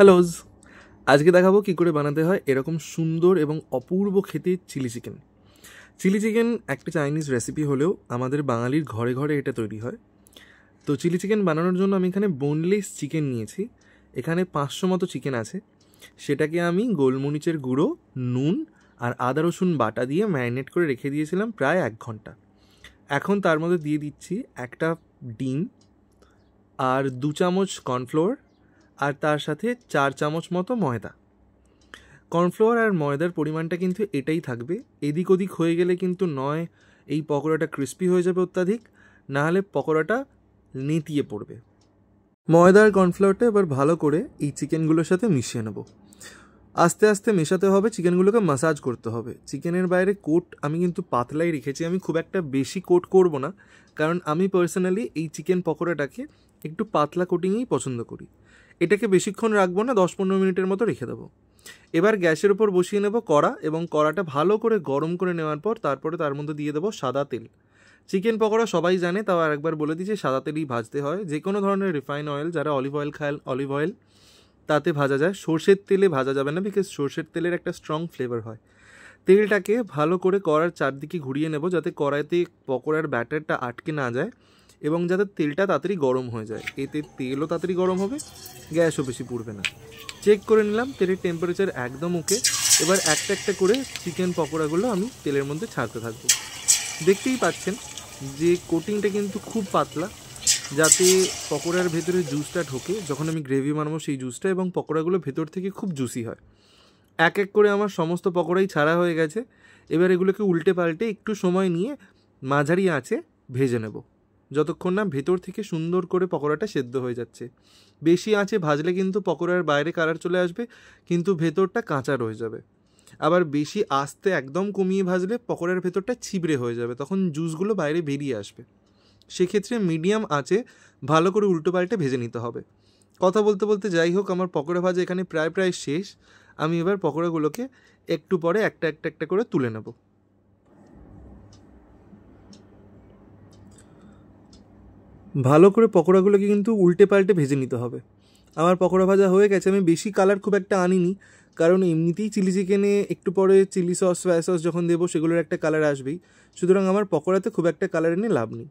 হ্যালোজ, আজকে দেখাবো কী করে বানাতে হয় এরকম সুন্দর এবং অপূর্ব খেতে চিলি চিকেন। চিলি চিকেন একটা চাইনিজ রেসিপি হলেও আমাদের বাঙালির ঘরে ঘরে এটা তৈরি হয়। তো চিলি চিকেন বানানোর জন্য আমি এখানে বোনলেস চিকেন নিয়েছি। এখানে 500 মতো চিকেন আছে। সেটাকে আমি গোলমরিচের গুঁড়ো, নুন আর আদা রসুন বাটা দিয়ে ম্যারিনেট করে রেখে দিয়েছিলাম প্রায় 1 ঘন্টা। এখন তার মধ্যে দিয়ে দিচ্ছি একটা ডিম আর 2 চামচ কর্নফ্লোর আর তার সাথে 4 চামচ মতো ময়দা। কর্নফ্লোর আর ময়দার পরিমাণটা কিন্তু এটাই থাকবে। এদিক ওদিক হয়ে গেলে কিন্তু নয় এই পকোড়াটা ক্রিস্পি হয়ে যাবে অত্যাধিক, না হলে পকোড়াটা নেতিয়ে পড়বে। ময়দা আর কর্নফ্লোরটা এবার ভালো করে এই চিকেনগুলোর সাথে মিশিয়ে নেব। আস্তে আস্তে মেশাতে হবে, চিকেনগুলোকে মাসাজ করতে হবে। চিকেনের বাইরে কোট আমি কিন্তু পাতলাই রেখেছি, আমি খুব একটা বেশি কোট করব না, কারণ আমি পার্সোনালি এই চিকেন পকোড়াটাকে একটু পাতলা কোটিংয়েই পছন্দ করি। এটাকে বেশিক্ষণ রাখবো না, 10-15 মিনিটের মতো রেখে দেবো। এবার গ্যাসের উপর বসিয়ে নেব কড়া, এবং কড়াটা ভালো করে গরম করে নেওয়ার পর তারপরে তার মধ্যে দিয়ে দেবো সাদা তেল। চিকেন পকোড়া সবাই জানে, তাও আরেকবার বলে দিচ্ছি, সাদা তেলই ভাজতে হয়। যে কোনো ধরনের রিফাইন অয়েল, যারা অলিভ অয়েল খায় অলিভ অয়েল তাতে ভাজা যায়, সর্ষের তেলে ভাজা যাবে না, বিকজ সর্ষের তেলের একটা স্ট্রং ফ্লেভার হয়। তেলটাকে ভালো করে কড়ার চারদিকে ঘুরিয়ে নেব, যাতে কড়াইতে পকোড়ার ব্যাটারটা আটকে না যায় এবং যাতে তেলটা তাড়াতাড়ি গরম হয়ে যায়। এতে তেলও তাড়াতাড়ি গরম হবে, গ্যাসও বেশি পুড়বে না। চেক করে নিলাম তেলের টেম্পারেচার একদম ওকে। এবার একটা একটা করে চিকেন পকোড়াগুলো আমি তেলের মধ্যে ছাড়তে থাকবো। দেখতেই পাচ্ছেন যে কোটিংটা কিন্তু খুব পাতলা, যাতে পকোড়ার ভেতরে জুসটা ঢোকে যখন আমি গ্রেভি বানাবো সেই জুসটা, এবং পকোড়াগুলো ভেতর থেকে খুব জুসি হয়। এক এক করে আমার সমস্ত পকোড়াই ছাড়া হয়ে গেছে। এবার এগুলোকে উল্টে পাল্টে একটু সময় নিয়ে মাঝারি আঁচে ভেজে নেব, যতক্ষণ না ভেতর থেকে সুন্দর করে পকোড়াটা সেদ্ধ হয়ে যাচ্ছে। বেশি আঁচে ভাজলে কিন্তু পকোড়ার বাইরে কালার চলে আসবে, কিন্তু ভেতরটা কাঁচা রয়ে যাবে। আবার বেশি আস্তে একদম কমিয়ে ভাজলে পকোড়ার ভেতরটা ছিবড়ে হয়ে যাবে, তখন জুসগুলো বাইরে বেরিয়ে আসবে। সেক্ষেত্রে মিডিয়াম আঁচে ভালো করে উল্টো পাল্টে ভেজে নিতে হবে। কথা বলতে বলতে যাই হোক, আমার পকোড়া ভাজা এখানে প্রায় শেষ। আমি এবার পকোড়াগুলোকে একটু পরে একটা একটা করে তুলে নেব। ভালো করে পকোড়াগুলোকে কিন্তু উল্টে পাল্টে ভেজে নিতে হবে। আমার পকোড়া ভাজা হয়ে গেছে। আমি বেশি কালার খুব একটা আনিনি, কারণ এমনিতেই চিলি চিকেনে একটু পরে চিলি সস সয়া সস যখন দেবো সেগুলোর একটা কালার আসবেই। সুতরাং আমার পকোড়াতে খুব একটা কালার এনে লাভ নেই।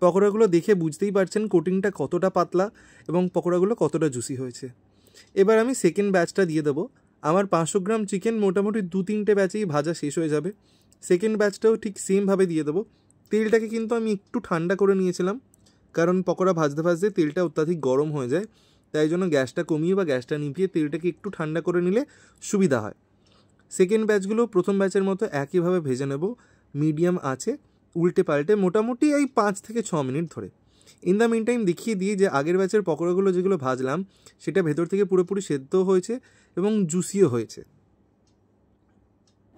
পকোড়াগুলো দেখে বুঝতেই পারছেন কোটিংটা কতটা পাতলা এবং পকোড়াগুলো কতটা জুসি হয়েছে। এবার আমি সেকেন্ড ব্যাচটা দিয়ে দেবো। আমার 500 গ্রাম চিকেন মোটামুটি 2-3টে ব্যাচেই ভাজা শেষ হয়ে যাবে। সেকেন্ড ব্যাচটাও ঠিক সেমভাবে দিয়ে দেবো। তেলটাকে কিন্তু আমি একটু ঠান্ডা করে নিয়েছিলাম, কারণ পকোড়া ভাজতে ভাজতে তেলটা অত্যাধিক গরম হয়ে যায়। তাই জন্য গ্যাসটা কমিয়ে বা গ্যাসটা নিভিয়ে তেলটাকে একটু ঠান্ডা করে নিলে সুবিধা হয়। সেকেন্ড ব্যাচগুলো প্রথম ব্যাচের মতো একইভাবে ভেজে নেব মিডিয়াম আঁচে, উল্টে পাল্টে মোটামুটি এই 5 থেকে 6 মিনিট ধরে। ইন দ্য মিন টাইম দেখিয়ে দিই যে আগের ব্যাচের পকোড়াগুলো যেগুলো ভাজলাম সেটা ভেতর থেকে পুরোপুরি সেদ্ধ হয়েছে এবং জুসিও হয়েছে।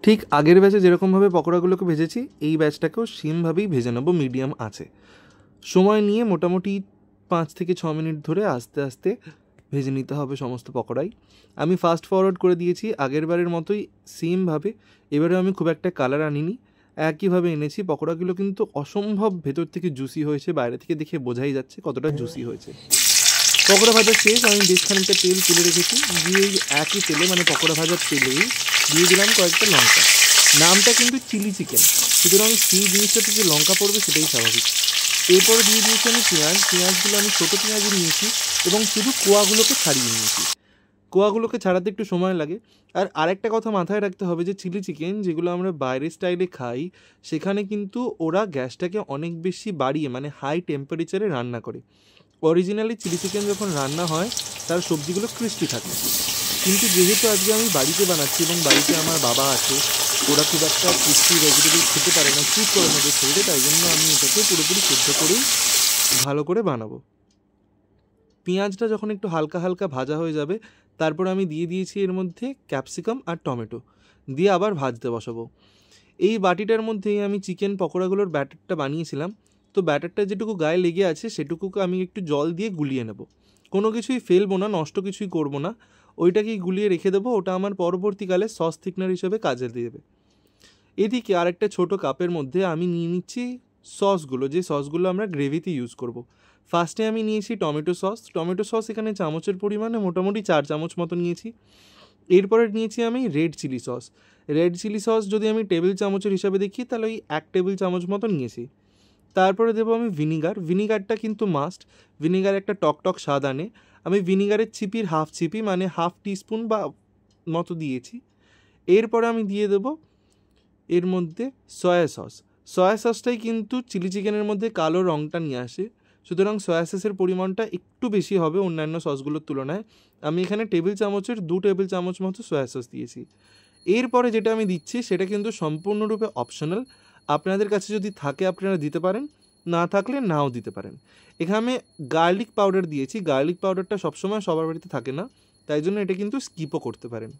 ঠিক আগের ব্যাচে যেরকমভাবে পকোড়াগুলোকে ভেজেছি এই ব্যাচটাকেও সেমভাবেই ভেজে নেব মিডিয়াম আঁচে। সময় নিয়ে মোটামুটি 5 থেকে 6 মিনিট ধরে আস্তে আস্তে ভেজে নিতে হবে সমস্ত পকোড়াই। আমি ফাস্ট ফরওয়ার্ড করে দিয়েছি আগের বারের মতোই সেমভাবে। এবারে আমি খুব একটা কালার আনিনি, একইভাবে এনেছি। পকোড়াগুলো কিন্তু অসম্ভব ভেতর থেকে জুসি হয়েছে, বাইরে থেকে দেখে বোঝাই যাচ্ছে কতটা জুসি হয়েছে। পকোড়া ভাজা শেষ। আমি বেশ খানিকটা তেল তুলে রেখেছি, দিয়ে একই তেলে মানে পকোড়া ভাজার তেলেই দিয়ে দিলাম কয়েকটা লঙ্কা। নামটা কিন্তু চিলি চিকেন, সুতরাং সেই জিনিসটা থেকে লঙ্কা পড়বে সেটাই স্বাভাবিক। এরপরে দিয়ে দিয়েছি আমি পেঁয়াজগুলো আমি ছোটো পেঁয়াজই নিয়েছি এবং শুধু কোয়াগুলোকে ছাড়িয়ে নিয়েছি। কোয়াগুলোকে ছাড়াতে একটু সময় লাগে। আর আরেকটা কথা মাথায় রাখতে হবে যে চিলি চিকেন যেগুলো আমরা বাইরের স্টাইলে খাই, সেখানে কিন্তু ওরা গ্যাসটাকে অনেক বেশি বাড়িয়ে মানে হাই টেম্পারেচারে রান্না করে। অরিজিনালি চিলি চিকেন যখন রান্না হয় তার সবজিগুলো ক্রিস্পি থাকে, কিন্তু যেহেতু আজকে আমি বাড়িতে বানাচ্ছি এবং বাড়িতে আমার বাবা আছে, ওরা খুব একটা ক্রিস্পি ভেজিটেবল খেতে পারে না, স্যুট করে নেবে শরীরে, তাই জন্য আমি এটাকে পুরোপুরি সেদ্ধ করেই ভালো করে বানাবো। পেঁয়াজটা যখন একটু হালকা হালকা ভাজা হয়ে যাবে, তারপর আমি দিয়ে দিয়েছি এর মধ্যে ক্যাপসিকাম আর টমেটো, দিয়ে আবার ভাজতে বসাবো। এই বাটিটার মধ্যেই আমি চিকেন পকোড়াগুলোর ব্যাটারটা বানিয়েছিলাম। তো ব্যাটারটা যেটুকু গায়ে লেগে আছে সেটুকুকে আমি একটু জল দিয়ে গুলিয়ে নেব। কোনো কিছুই ফেলবো না, নষ্ট কিছুই করব না, ওইটাকেই গুলিয়ে রেখে দেবো। ওটা আমার পরবর্তীকালে সস থিকনার হিসেবে কাজে দেবে। এদিকে আরেকটা ছোট কাপের মধ্যে আমি নিয়ে নিচ্ছি সসগুলো, যে সসগুলো আমরা গ্রেভিতে ইউজ করব। ফার্স্টে আমি নিয়েছি টমেটো সস, এখানে চামচের পরিমাণে মোটামুটি 4 চামচ মতো নিয়েছি। এরপরে নিয়েছি আমি রেড চিলি সস যদি আমি টেবিল চামচের হিসাবে দেখি তাহলে ওই 1 টেবিল চামচ মতো নিয়েছি। তারপরে দেবো আমি ভিনিগারটা কিন্তু মাস্ট, ভিনিগার একটা টক স্বাদ আনে। আমি ভিনিগারের চিপির হাফ চিপি মানে হাফ টিস্পুন বা মতো দিয়েছি। এরপরে আমি দিয়ে দেবো এর মধ্যে সয়া সসটাই কিন্তু চিলি চিকেনের মধ্যে কালো রঙটা নিয়ে আসে, সুতরাং সয়া সসের পরিমাণটা একটু বেশি হবে অন্যান্য সসগুলোর তুলনায়। আমি এখানে টেবিল চামচের 2 টেবিল চামচ মতো সয়া সস দিয়েছি। এরপরে যেটা আমি দিচ্ছি সেটা কিন্তু সম্পূর্ণরূপে অপশনাল, আপনাদের কাছে যদি থাকে আপনারা দিতে পারেন, না থাকলে নাও দিতে পারেন। এখানে আমি গার্লিক পাউডার দিয়েছি, গার্লিক পাউডারটা সবসময় সবার বাড়িতে থাকে না, তাই জন্য এটা কিন্তু স্কিপও করতে পারেন।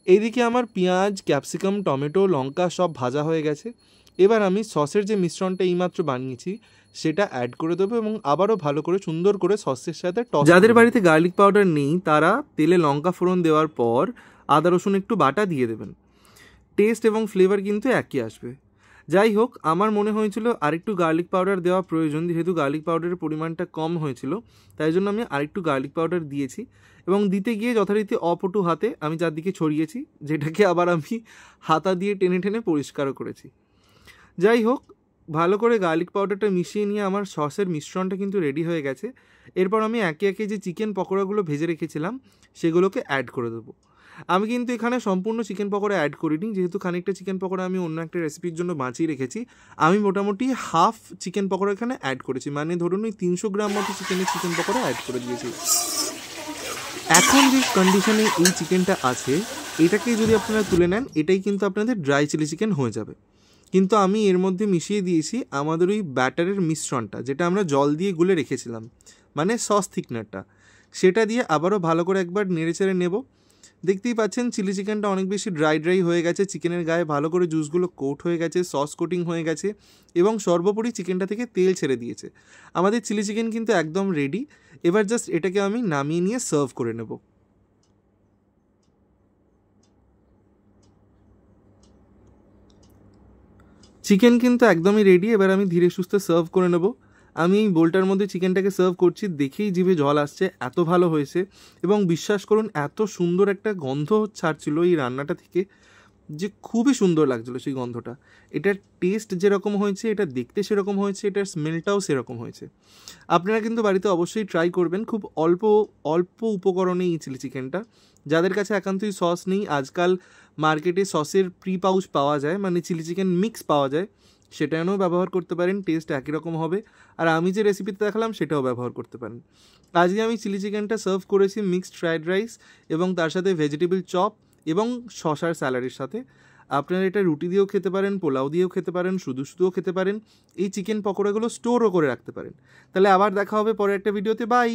এইদিকে আমার পেঁয়াজ, ক্যাপসিকাম, টমেটো, লঙ্কা সব ভাজা হয়ে গেছে। এবার আমি সসের যে মিশ্রণটা এইমাত্র বানিয়েছি সেটা অ্যাড করে দেবো এবং আবারও ভালো করে সুন্দর করে সসের সাথে যাদের বাড়িতে গার্লিক পাউডার নেই তারা তেলে লঙ্কা ফোড়ন দেওয়ার পর আদা রসুন একটু বাটা দিয়ে দেবেন, টেস্ট এবং ফ্লেভার কিন্তু একই আসবে। যাই হোক, আমার মনে হয়েছিল আরেকটু গার্লিক পাউডার দেওয়া প্রয়োজন, যেহেতু গার্লিক পাউডারের পরিমাণটা কম হয়েছিল, তাই জন্য আমি আরেকটু গার্লিক পাউডার দিয়েছি এবং দিতে গিয়ে যথারীতি অপটু হাতে আমি চারদিকে ছড়িয়েছি, যেটাকে আবার আমি হাতা দিয়ে টেনে টেনে পরিষ্কারও করেছি। যাই হোক, ভালো করে গার্লিক পাউডারটা মিশিয়ে নিয়ে আমার সসের মিশ্রণটা কিন্তু রেডি হয়ে গেছে। এরপর আমি একে একে যে চিকেন পকোড়াগুলো ভেজে রেখেছিলাম সেগুলোকে অ্যাড করে দেবো। আমি কিন্তু এখানে সম্পূর্ণ চিকেন পকোড়া অ্যাড করিনি, যেহেতু খানিকটা চিকেন পকোড়া আমি অন্য একটা রেসিপির জন্য বাঁচিয়ে রেখেছি। আমি মোটামুটি হাফ চিকেন পকোড়া এখানে অ্যাড করেছি, মানে ধরুন ওই 300 গ্রাম মতো চিকেন পকোড়া অ্যাড করে দিয়েছি। এখন যে কন্ডিশনে এই চিকেনটা আছে এটাকে যদি আপনারা তুলে নেন এটাই কিন্তু আপনাদের ড্রাই চিলি চিকেন হয়ে যাবে। কিন্তু আমি এর মধ্যে মিশিয়ে দিয়েছি আমাদের ওই ব্যাটারের মিশ্রণটা, যেটা আমরা জল দিয়ে গুলে রেখেছিলাম, মানে সস থিকনারটা, সেটা দিয়ে আবারও ভালো করে একবার নেড়েচেড়ে নেব। দেখতেই পাচ্ছেন চিলি চিকেনটা অনেক বেশি ড্রাই হয়ে গেছে, চিকেনের গায়ে ভালো করে জুসগুলো কোট হয়ে গেছে, সস কোটিং হয়ে গেছে এবং সর্বোপরি চিকেনটা থেকে তেল ছেড়ে দিয়েছে। আমাদের চিলি চিকেন কিন্তু একদম রেডি। এবার জাস্ট এটাকে আমি নামিয়ে নিয়ে সার্ভ করে নেব। চিকেন কিন্তু একদমই রেডি, এবার আমি ধীরে সুস্থে সার্ভ করে নেব। আমি এই বোলটার মধ্যে চিকেনটাকে সার্ভ করছি, দেখেই জিভে জল আসছে, এত ভালো হয়েছে এবং বিশ্বাস করুন এত সুন্দর একটা গন্ধ ছাড়ছিল এই রান্নাটা থেকে যে খুবই সুন্দর লাগছিলো সেই গন্ধটা। এটার টেস্ট যেরকম হয়েছে, এটা দেখতে সেরকম হয়েছে, এটার স্মেলটাও সেরকম হয়েছে। আপনারা কিন্তু বাড়িতে অবশ্যই ট্রাই করবেন, খুব অল্প উপকরণে এই চিলি চিকেনটা। যাদের কাছে একান্তই সস নেই, আজকাল মার্কেটে সসের প্রি পাউচ পাওয়া যায়, মানে চিলি চিকেন মিক্স পাওয়া যায়, সেটা এনেও ব্যবহার করতে পারেন, টেস্ট একই রকম হবে। আর আমি যে রেসিপিতে দেখালাম সেটাও ব্যবহার করতে পারেন। আজকে আমি চিলি চিকেনটা সার্ভ করেছি মিক্সড ফ্রাইড রাইস এবং তার সাথে ভেজিটেবল চপ এবং শসার স্যালাডের সাথে। আপনারা এটা রুটি দিয়েও খেতে পারেন, পোলাও দিয়েও খেতে পারেন, শুধুও খেতে পারেন। এই চিকেন পকোড়াগুলো স্টোরও করে রাখতে পারেন। তাহলে আবার দেখা হবে পরে একটা ভিডিওতে। বাই।